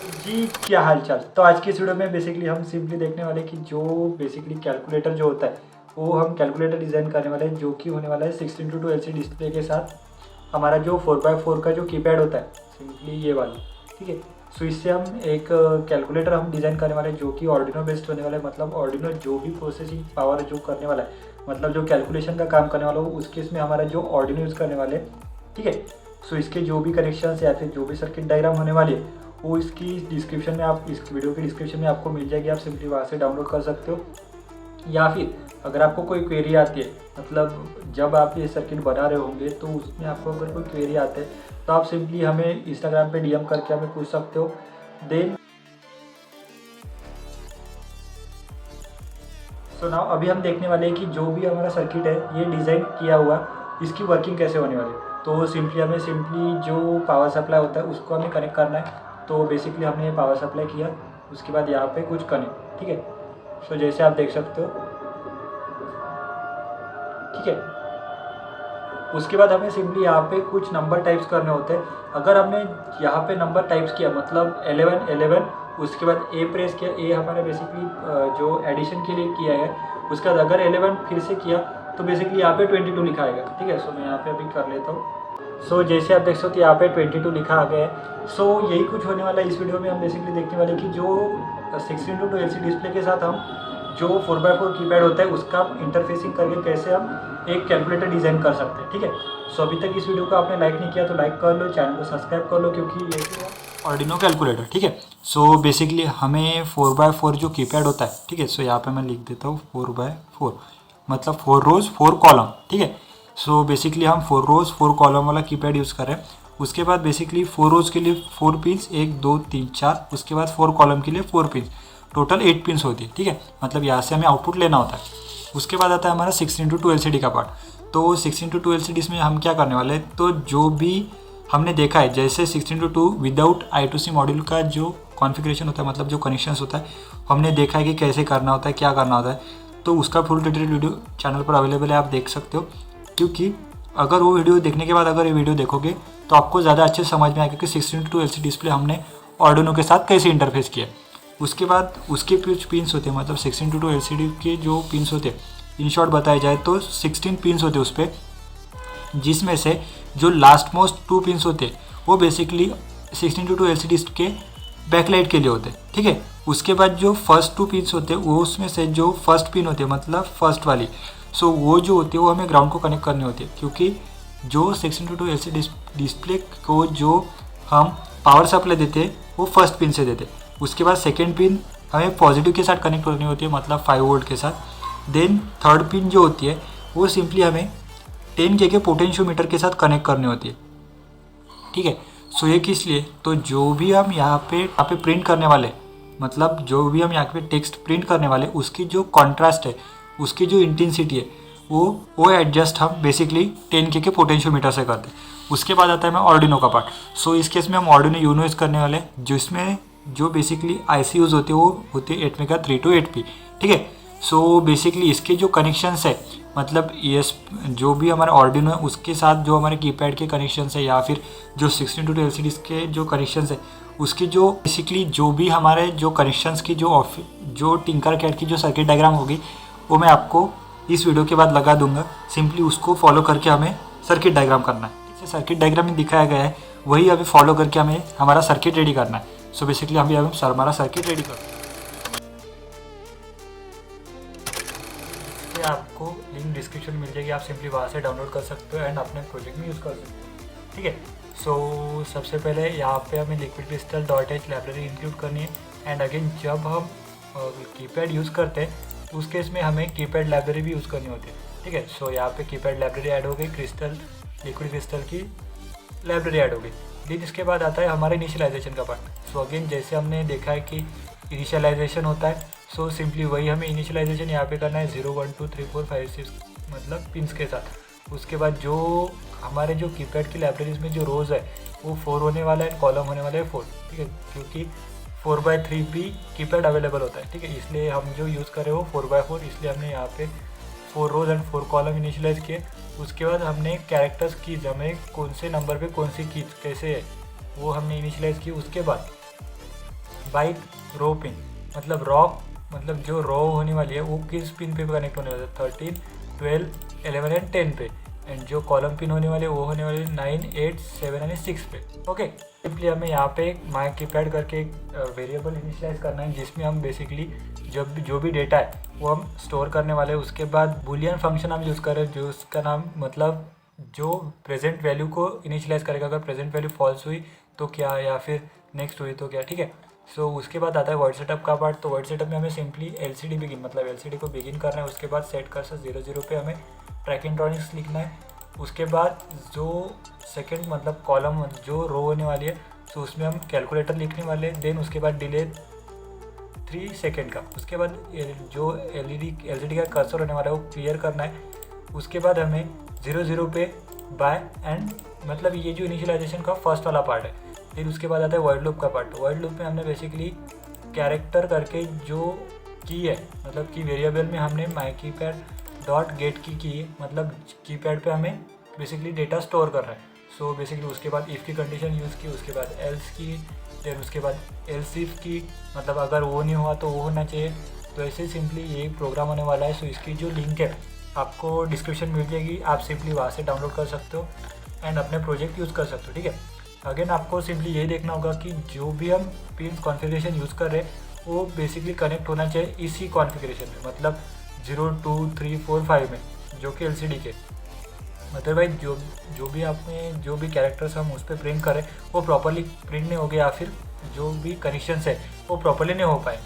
जी क्या हाल चाल। तो आज की इस वीडियो में बेसिकली हम सिंपली देखने वाले कि जो बेसिकली कैलकुलेटर जो होता है वो हम कैलकुलेटर डिज़ाइन करने वाले हैं, जो कि होने वाला है 16:2 LCD डिस्प्ले के साथ हमारा जो 4x4 का जो कीपैड होता है सिंपली ये वाली, ठीक है। सो इससे हम एक कैलकुलेटर हम डिज़ाइन करने वाले हैं जो कि ऑर्डिनो बेस्ड होने वाला है। मतलब ऑर्डिनो जो भी प्रोसेसिंग पावर जो करने वाला है, मतलब जो कैलकुलेशन का काम करने वाला हो उसके इसमें हमारा जो ऑर्डिनो यूज़ करने वाले हैं, ठीक है। सो इसके जो भी कनेक्शन या फिर जो भी सर्किट डायग्राम होने वाली है वो इसकी डिस्क्रिप्शन में, आप इस वीडियो के डिस्क्रिप्शन में आपको मिल जाएगी। आप सिंपली वहाँ से डाउनलोड कर सकते हो। या फिर अगर आपको कोई क्वेरी आती है, मतलब जब आप ये सर्किट बना रहे होंगे तो उसमें आपको अगर कोई क्वेरी आते हैं तो आप सिंपली हमें इंस्टाग्राम पे डीएम करके हमें पूछ सकते हो। देन सो नाउ अभी हम देखने वाले हैं कि जो भी हमारा सर्किट है ये डिज़ाइन किया हुआ, इसकी वर्किंग कैसे होने वाली है। तो सिंपली जो पावर सप्लाई होता है उसको हमें कनेक्ट करना है। तो बेसिकली हमने पावर सप्लाई किया, उसके बाद यहाँ पे कुछ कनेक्ट, ठीक है। सो जैसे आप देख सकते हो, ठीक है। उसके बाद हमें सिंपली यहाँ पे कुछ नंबर टाइप्स करने होते हैं। अगर हमने यहाँ पे नंबर टाइप्स किया मतलब 11 11, उसके बाद ए प्रेस किया, ए हमारे बेसिकली जो एडिशन के लिए किया है। उसके बाद अगर 11 फिर से किया तो बेसिकली यहाँ पे 22 लिखा आएगा, ठीक है। सो मैं यहाँ पे अभी कर लेता हूँ। सो जैसे आप देख सकते हो यहाँ पे 22 लिखा आ गया है। सो यही कुछ होने वाला है। इस वीडियो में हम बेसिकली देखने वाले कि जो 16:2 LCD डिस्प्ले के साथ हम जो 4x4 कीपैड होता है उसका इंटरफेसिंग करके कैसे हम एक कैलकुलेटर डिज़ाइन कर सकते हैं, ठीक है। सो अभी तक इस वीडियो को आपने लाइक नहीं किया तो लाइक कर लो, चैनल को सब्सक्राइब कर लो, क्योंकि ये ऑर्डिनो कैलकुलेटर, ठीक है। सो बेसिकली हमें 4x4 जो कीपैड होता है, ठीक है। सो यहाँ पे मैं लिख देता हूँ 4x4 मतलब 4 रोज 4 कॉलम, ठीक है। सो बेसिकली हम 4 रोज 4 कॉलम वाला कीपैड यूज़ कर रहे हैं। उसके बाद बेसिकली 4 रोज के लिए 4 पिन्स, 1 2 3 4, उसके बाद 4 कॉलम के लिए 4 पिन्स, टोटल 8 पिन्स होती है, ठीक है। मतलब यहाँ से हमें आउटपुट लेना होता है। उसके बाद आता है हमारा 16:2 LCD का पार्ट। तो 16:2 LCD में हम क्या करने वाले हैं, तो जो भी हमने देखा है जैसे 16:2 विदाउट I2C मॉड्यूल का जो कॉन्फ़िगरेशन होता है, मतलब जो कनेक्शंस होता है, हमने देखा है कि कैसे करना होता है, क्या करना होता है। तो उसका फुल डिटेल वीडियो चैनल पर अवेलेबल है, आप देख सकते हो। क्योंकि अगर वो वीडियो देखने के बाद अगर ये वीडियो देखोगे तो आपको ज़्यादा अच्छे समझ में आएगा कि 16:2 LCD डिस्प्ले हमने ऑर्डिनो के साथ कैसे इंटरफेस किया। उसके बाद उसके कुछ पिन्स होते हैं, मतलब 16:2 LCD के जो पिन्स होते हैं, इन शॉर्ट बताया जाए तो 16 पिन्स होते हैं उस पर, जिसमें से जो लास्ट मोस्ट 2 पिन्स होते हैं वो बेसिकली 16:2 LCD के बैकलाइट के लिए होते हैं, ठीक है। उसके बाद जो फर्स्ट 2 पिन्स होते हैं वो उसमें से जो फर्स्ट पिन होती है मतलब फर्स्ट वाली, सो वो जो होती है वो हमें ग्राउंड को कनेक्ट करनी होती है। क्योंकि जो 16:2 LCD डिस्प्ले को जो हम पावर सप्लाई देते हैं वो फर्स्ट पिन से देते हैं। उसके बाद सेकेंड पिन हमें पॉजिटिव के साथ कनेक्ट करनी होती है, मतलब 5 वोल्ट के साथ। देन थर्ड पिन जो होती है वो सिंपली हमें 10K के पोटेंशियोमीटर के साथ कनेक्ट करनी होती है, ठीक है। सो ये किस लिए, तो जो भी हम यहाँ पे प्रिंट करने वाले, मतलब जो भी हम यहाँ पे टेक्स्ट प्रिंट करने वाले उसकी जो कॉन्ट्रास्ट है, उसकी जो इंटेंसिटी है वो एडजस्ट हम बेसिकली 10K के पोटेंशियोमीटर से करते हैं। उसके बाद आता है मैं ऑर्डिनो का पार्ट। सो इस केस में हम ऑर्डिनो यूनो यूज़ करने वाले, जिसमें जो बेसिकली IC यूज़ होती है वो होती है 8MEGA328P, ठीक है। सो बेसिकली इसके जो कनेक्शंस है, मतलब जो भी हमारा ऑर्डिनो है उसके साथ जो हमारे कीपैड के कनेक्शंस है, या फिर जो 16:2 LCD के जो कनेक्शंस है उसकी जो बेसिकली जो भी हमारे जो कनेक्शंस की जो टिंकरकैड की जो सर्किट डायग्राम होगी वो मैं आपको इस वीडियो के बाद लगा दूंगा। सिंपली उसको फॉलो करके हमें सर्किट डायग्राम करना है। जैसे सर्किट डायग्राम में दिखाया गया है वही अभी फॉलो करके हमें हमारा सर्किट रेडी करना है। सो बेसिकली अभी हमारा सर्किट रेडी करना है। आपको लिंक डिस्क्रिप्शन में मिल जाएगी, आप सिंपली वहाँ से डाउनलोड कर सकते हो एंड अपने प्रोजेक्ट में यूज़ कर सकते हो, ठीक है। सो सबसे पहले यहाँ पे हमें liquid crystal .h library include करनी है। एंड अगेन जब हम कीपैड यूज़ करते हैं उस केस में हमें कीपैड लाइब्रेरी भी यूज़ करनी होती है, ठीक है। सो यहाँ पे कीपैड लाइब्रेरी ऐड हो गई, लिक्विड क्रिस्टल की लाइब्रेरी ऐड हो गई। देन इसके बाद आता है हमारे इनिशियलाइजेशन का पार्ट। सो अगेन जैसे हमने देखा है कि इनिशियलाइजेशन होता है, सो सिंपली वही हमें इनिशियलाइजेशन यहाँ पे करना है 0 1 2 3 4 5 6 मतलब पिन्स के साथ। उसके बाद जो हमारे जो कीपैड की लाइब्रेरीज में जो रोज़ है वो 4 होने वाला है, कॉलम होने वाला है 4, ठीक है। क्योंकि 4x3 भी कीपैड अवेलेबल होता है, ठीक है। इसलिए हम जो यूज़ कर रहे हो 4x4, इसलिए हमने यहाँ पे 4 रोज एंड 4 कॉलम इनिशियलाइज किए। उसके बाद हमने कैरेक्टर्स कीज, हमें कौन से नंबर पे कौन सी कीज कैसे है वो हमने इनिशियलाइज की। उसके बाद बाइट रो पिन, मतलब रॉक मतलब जो रो होने वाली है वो किस पिन पे कनेक्ट होने वाला है, 13, 12, 11 एंड 10 पे। एंड जो कॉलम पिन होने वाले वो होने वाले 9, 8, 7 एंड 6 पे। ओके, सिंपली हमें यहाँ पे माई कीपैड करके एक वेरिएबल इनिशियलाइज करना है जिसमें हम बेसिकली जो भी डेटा है वो हम स्टोर करने वाले हैं। उसके बाद बुलियन फंक्शन हम यूज़ कर रहे हैं जो उसका नाम मतलब जो प्रेजेंट वैल्यू को इनिशियलाइज करेगा। अगर प्रेजेंट वैल्यू फॉल्स हुई तो क्या, या फिर नेक्स्ट हुई तो क्या, ठीक है। सो उसके बाद आता है वर्ड सेटअप का पार्ट। तो वर्ड सेटअप में हमें सिंपली LCD बिगिन मतलब LCD को बिगिन करना है। उसके बाद सेट कर्सर 0 पे हमें ट्रैकिंग लिखना है। उसके बाद जो सेकंड मतलब कॉलम जो रो होने वाली है तो उसमें हम कैलकुलेटर लिखने वाले हैं। देन उसके बाद डिले 3 सेकेंड का। उसके बाद जो LCD का कर्सर होने वाला है वो क्लियर करना है। उसके बाद हमें 0 पे बाय एंड मतलब ये जो इनिशियलाइजेशन का फर्स्ट वाला पार्ट है। फिर उसके बाद आता है वर्ड लूप का पार्ट। वर्ड लूप में हमने बेसिकली कैरेक्टर करके जो की है मतलब की वेरिएबल में हमने माई कीपैड डॉट गेट की है, मतलब कीपैड पे हमें बेसिकली डेटा स्टोर कर रहा है। सो बेसिकली उसके बाद इफ़ की कंडीशन यूज़ की, उसके बाद एल्स की, देन उसके बाद एल्स इफ की, मतलब अगर वो नहीं हुआ तो वो होना चाहिए। तो ऐसे सिंपली ये प्रोग्राम होने वाला है। सो इसकी जो लिंक है आपको डिस्क्रिप्शन मिल जाएगी, आप सिंपली वहाँ से डाउनलोड कर सकते हो एंड अपने प्रोजेक्ट यूज़ कर सकते हो, ठीक है। अगेन आपको सिंपली यही देखना होगा कि जो भी हम पिन कॉन्फ़िगरेशन यूज़ कर रहे हैं वो बेसिकली कनेक्ट होना चाहिए इसी कॉन्फ़िगरेशन में, मतलब 0, 2, 3, 4, 5 में, जो कि LCD के। अदरवाइज जो भी आपने जो भी कैरेक्टर्स हम उस पर प्रिंट करें वो प्रॉपरली प्रिंट नहीं हो गया, या फिर जो भी कनेक्शंस है वो प्रॉपरली नहीं हो पाए।